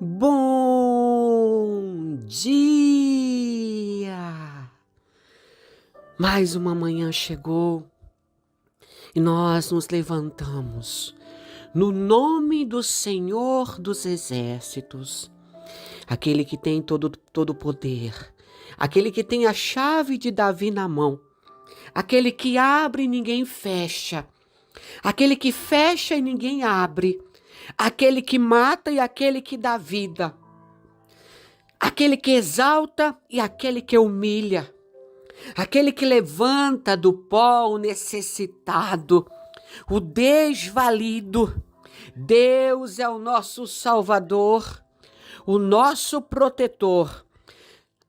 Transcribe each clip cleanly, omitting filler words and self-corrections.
Bom dia! Mais uma manhã chegou e nós nos levantamos no nome do Senhor dos Exércitos, aquele que tem todo o poder, aquele que tem a chave de Davi na mão, aquele que abre e ninguém fecha, aquele que fecha e ninguém abre, aquele que mata e aquele que dá vida, aquele que exalta e aquele que humilha, aquele que levanta do pó o necessitado, o desvalido. Deus é o nosso Salvador, o nosso protetor,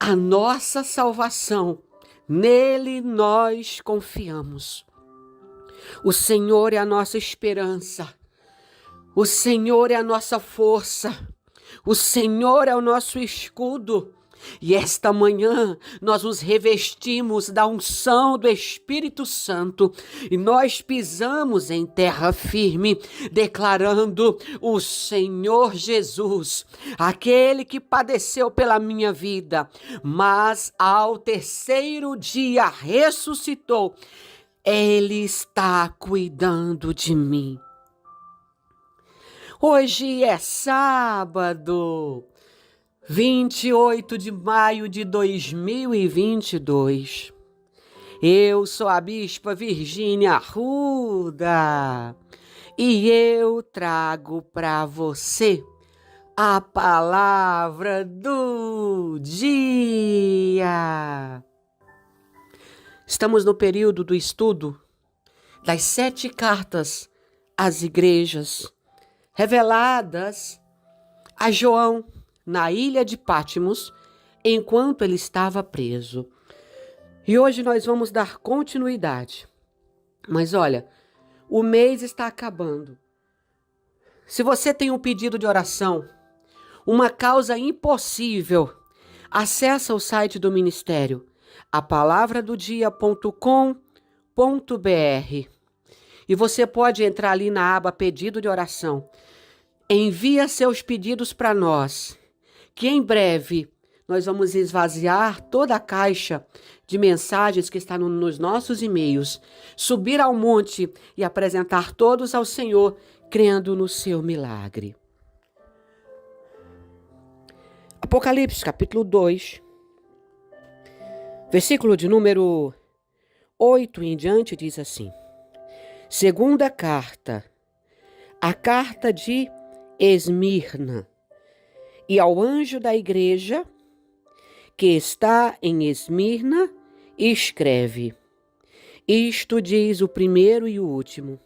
a nossa salvação. Nele nós confiamos. O Senhor é a nossa esperança. O Senhor é a nossa força, o Senhor é o nosso escudo. E esta manhã nós nos revestimos da unção do Espírito Santo e nós pisamos em terra firme, declarando: o Senhor Jesus, aquele que padeceu pela minha vida, mas ao terceiro dia ressuscitou, Ele está cuidando de mim. Hoje é sábado, 28 de maio de 2022. Eu sou a Bispa Virgínia Arruda e eu trago para você a palavra do dia. Estamos no período do estudo das 7 cartas às igrejas, reveladas a João na ilha de Patmos, enquanto ele estava preso. E hoje nós vamos dar continuidade. Mas olha, o mês está acabando. Se você tem um pedido de oração, uma causa impossível, acessa o site do ministério, apalavradodia.com.br, e você pode entrar ali na aba Pedido de Oração. Envia seus pedidos para nós, que em breve nós vamos esvaziar toda a caixa de mensagens que está nos nossos e-mails, subir ao monte e apresentar todos ao Senhor, crendo no seu milagre. Apocalipse, capítulo 2, versículo de número 8 em diante, diz assim: Segunda carta, a carta de Esmirna, e ao anjo da igreja que está em Esmirna, escreve: Isto diz o primeiro e o último,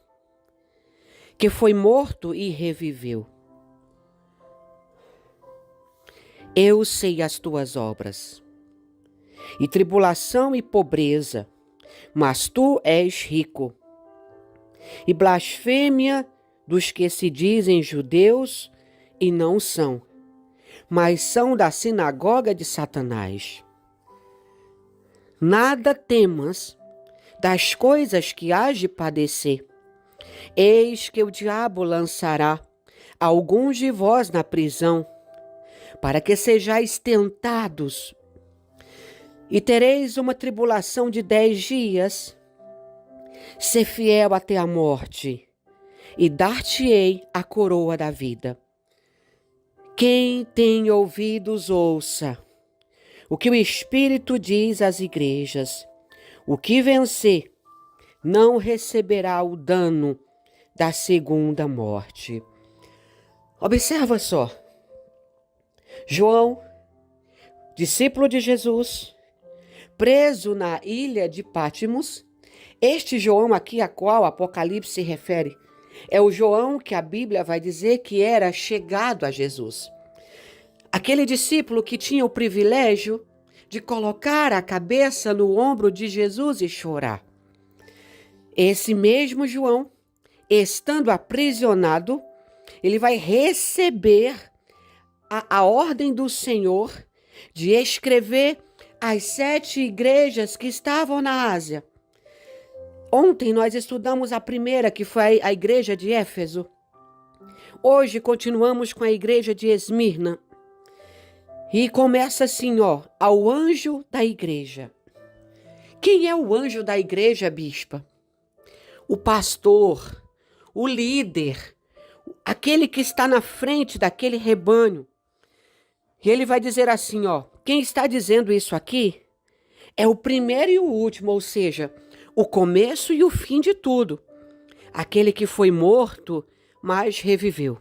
que foi morto e reviveu. Eu sei as tuas obras, e tribulação e pobreza, mas tu és rico. E blasfêmia dos que se dizem judeus e não são, mas são da sinagoga de Satanás. Nada temas das coisas que hás de padecer. Eis que o diabo lançará alguns de vós na prisão, para que sejais tentados, e tereis uma tribulação de 10 dias. Sê fiel até a morte, e dar-te-ei a coroa da vida. Quem tem ouvidos, ouça o que o Espírito diz às igrejas. O que vencer não receberá o dano da segunda morte. Observa só. João, discípulo de Jesus, preso na ilha de Patmos. Este João aqui a qual o Apocalipse se refere é o João que a Bíblia vai dizer que era chegado a Jesus. Aquele discípulo que tinha o privilégio de colocar a cabeça no ombro de Jesus e chorar. Esse mesmo João, estando aprisionado, ele vai receber a ordem do Senhor de escrever as 7 igrejas que estavam na Ásia. Ontem nós estudamos a primeira, que foi a igreja de Éfeso. Hoje continuamos com a igreja de Esmirna. E começa assim, ao anjo da igreja. Quem é o anjo da igreja, bispa? O pastor, o líder, aquele que está na frente daquele rebanho. E ele vai dizer assim, quem está dizendo isso aqui é o primeiro e o último, ou seja, o começo e o fim de tudo. Aquele que foi morto, mas reviveu.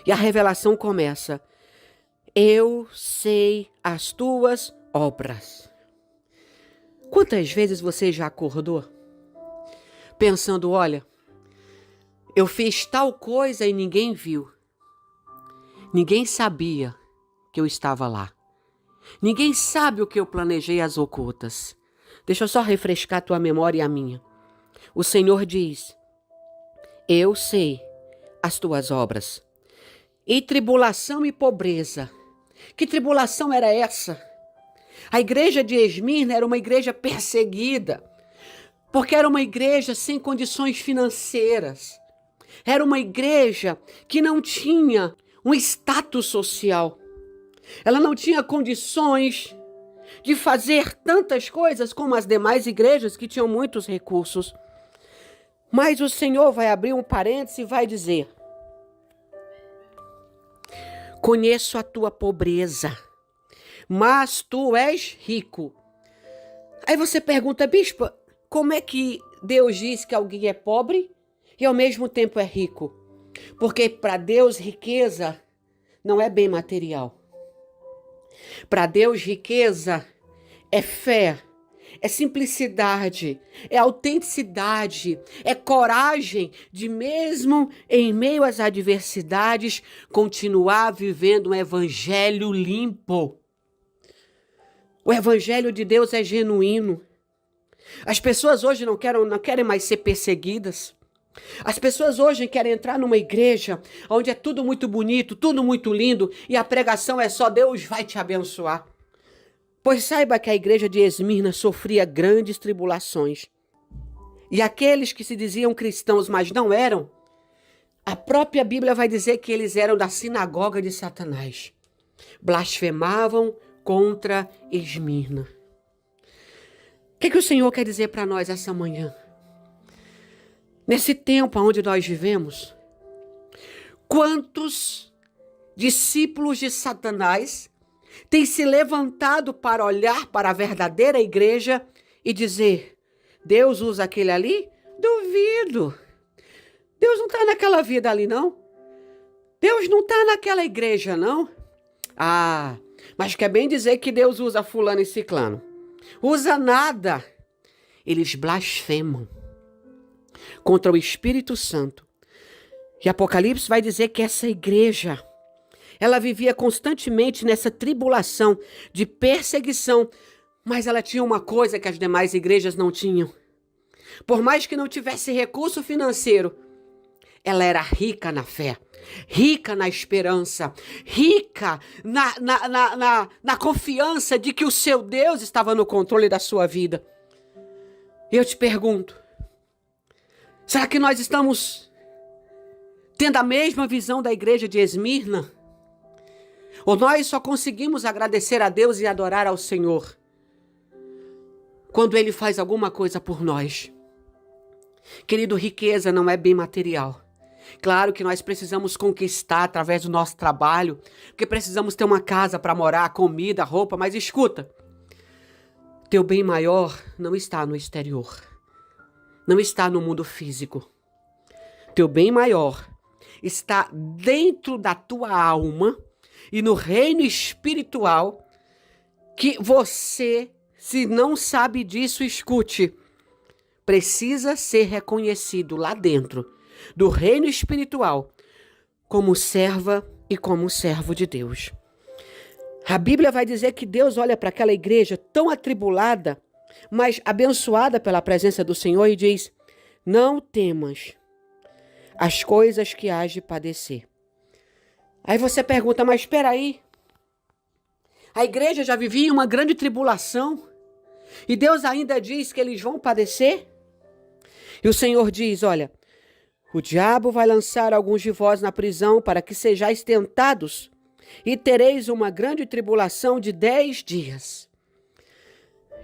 E a revelação começa: eu sei as tuas obras. Quantas vezes você já acordou pensando, olha, eu fiz tal coisa e ninguém viu. Ninguém sabia que eu estava lá. Ninguém sabe o que eu planejei às ocultas. Deixa eu só refrescar a tua memória e a minha. O Senhor diz: eu sei as tuas obras. E tribulação e pobreza. Que tribulação era essa? A igreja de Esmirna era uma igreja perseguida, porque era uma igreja sem condições financeiras. Era uma igreja que não tinha um status social. Ela não tinha condições de fazer tantas coisas como as demais igrejas que tinham muitos recursos. Mas o Senhor vai abrir um parênteses e vai dizer: conheço a tua pobreza, mas tu és rico. Aí você pergunta, bispa, como é que Deus diz que alguém é pobre e ao mesmo tempo é rico? Porque para Deus riqueza não é bem material. Para Deus riqueza é fé, é simplicidade, é autenticidade, é coragem de, mesmo em meio às adversidades, continuar vivendo um evangelho limpo. O evangelho de Deus é genuíno. As pessoas hoje não querem mais ser perseguidas. As pessoas hoje querem entrar numa igreja onde é tudo muito bonito, tudo muito lindo e a pregação é só Deus vai te abençoar. Pois saiba que a igreja de Esmirna sofria grandes tribulações. E aqueles que se diziam cristãos, mas não eram, a própria Bíblia vai dizer que eles eram da sinagoga de Satanás. Blasfemavam contra Esmirna. O que o Senhor quer dizer para nós essa manhã? Nesse tempo onde nós vivemos, quantos discípulos de Satanás têm se levantado para olhar para a verdadeira igreja e dizer: Deus usa aquele ali? Duvido. Deus não está naquela vida ali, não. Deus não está naquela igreja, não. Ah, mas quer bem dizer que Deus usa fulano e ciclano. Usa nada. Eles blasfemam contra o Espírito Santo. E Apocalipse vai dizer que essa igreja, ela vivia constantemente nessa tribulação de perseguição, mas ela tinha uma coisa que as demais igrejas não tinham. Por mais que não tivesse recurso financeiro, ela era rica na fé, rica na esperança, rica na confiança de que o seu Deus estava no controle da sua vida. Eu te pergunto, será que nós estamos tendo a mesma visão da igreja de Esmirna? Ou nós só conseguimos agradecer a Deus e adorar ao Senhor quando Ele faz alguma coisa por nós? Querido, riqueza não é bem material. Claro que nós precisamos conquistar através do nosso trabalho, porque precisamos ter uma casa para morar, comida, roupa, mas escuta, teu bem maior não está no exterior, não está no mundo físico. Teu bem maior está dentro da tua alma e no reino espiritual, que você, se não sabe disso, escute, precisa ser reconhecido lá dentro do reino espiritual como serva e como servo de Deus. A Bíblia vai dizer que Deus olha para aquela igreja tão atribulada, mas abençoada pela presença do Senhor e diz: não temas as coisas que hás de padecer. Aí você pergunta, mas espera aí, a igreja já vivia uma grande tribulação e Deus ainda diz que eles vão padecer? E o Senhor diz, olha, O diabo vai lançar alguns de vós na prisão para que sejais tentados, e tereis uma grande tribulação de 10 dias.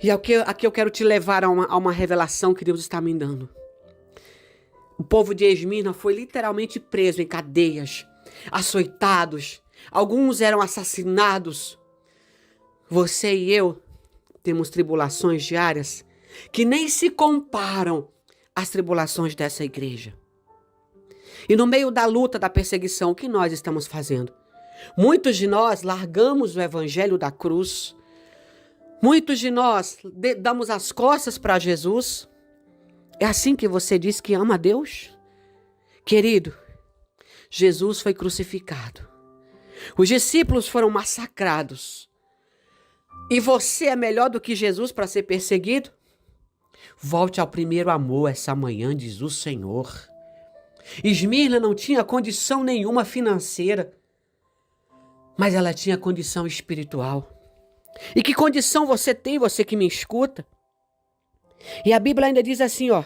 E aqui eu quero te levar a uma revelação que Deus está me dando. O povo de Esmirna foi literalmente preso em cadeias, açoitados. Alguns eram assassinados. Você e eu temos tribulações diárias que nem se comparam às tribulações dessa igreja. E no meio da luta, da perseguição, o que nós estamos fazendo? Muitos de nós largamos o evangelho da cruz. Muitos de nós damos as costas para Jesus. É assim que você diz que ama a Deus? Querido, Jesus foi crucificado. Os discípulos foram massacrados. E você é melhor do que Jesus para ser perseguido? Volte ao primeiro amor essa manhã, diz o Senhor. Esmirna não tinha condição nenhuma financeira, mas ela tinha condição espiritual. E que condição você tem, você que me escuta? E a Bíblia ainda diz assim, ó: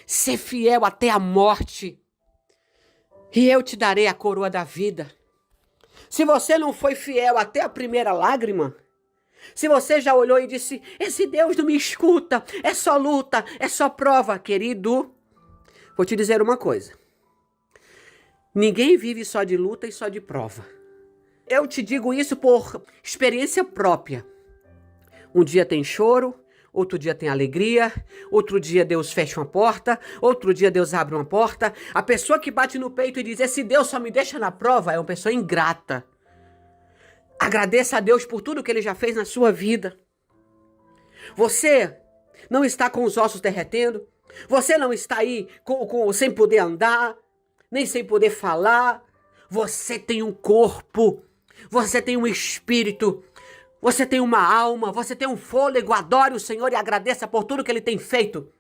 ser fiel até a morte, e eu te darei a coroa da vida. Se você não foi fiel até a primeira lágrima, se você já olhou e disse, esse Deus não me escuta, é só luta, é só prova, querido, vou te dizer uma coisa. Ninguém vive só de luta e só de prova. Eu te digo isso por experiência própria. Um dia tem choro, outro dia tem alegria, outro dia Deus fecha uma porta, outro dia Deus abre uma porta. A pessoa que bate no peito e diz, esse Deus só me deixa na prova, é uma pessoa ingrata. Agradeça a Deus por tudo que Ele já fez na sua vida. Você não está com os ossos derretendo, você não está aí sem poder andar, nem sem poder falar. Você tem um corpo, você tem um espírito, você tem uma alma, você tem um fôlego. Adore o Senhor e agradeça por tudo que Ele tem feito.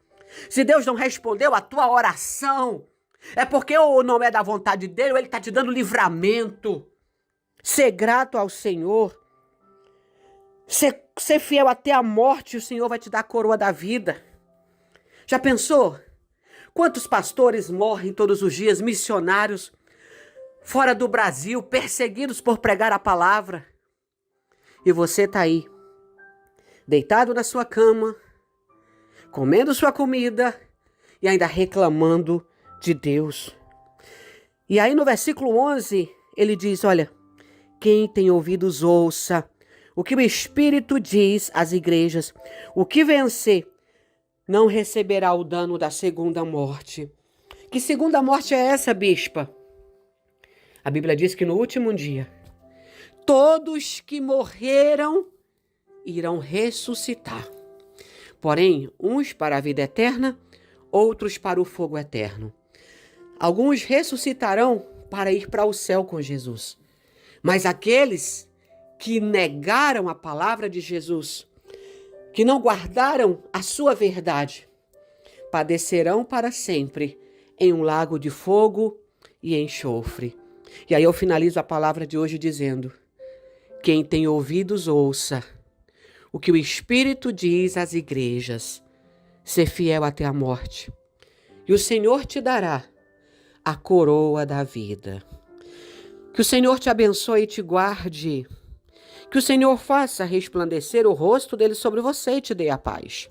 Se Deus não respondeu a tua oração, é porque ou não é da vontade dEle, ou Ele está te dando livramento. Ser grato ao Senhor, ser fiel até a morte, o Senhor vai te dar a coroa da vida. Já pensou? Quantos pastores morrem todos os dias, missionários, fora do Brasil, perseguidos por pregar a palavra? E você está aí, deitado na sua cama, comendo sua comida e ainda reclamando de Deus. E aí no versículo 11, ele diz, olha, quem tem ouvidos ouça o que o Espírito diz às igrejas. O que vencer não receberá o dano da segunda morte. Que segunda morte é essa, bispa? A Bíblia diz que no último dia, todos que morreram irão ressuscitar. Porém, uns para a vida eterna, outros para o fogo eterno. Alguns ressuscitarão para ir para o céu com Jesus. Mas aqueles que negaram a palavra de Jesus, que não guardaram a sua verdade, padecerão para sempre em um lago de fogo e enxofre. E aí eu finalizo a palavra de hoje dizendo, quem tem ouvidos ouça o que o Espírito diz às igrejas, ser fiel até a morte, e o Senhor te dará a coroa da vida. Que o Senhor te abençoe e te guarde. Que o Senhor faça resplandecer o rosto dele sobre você e te dê a paz.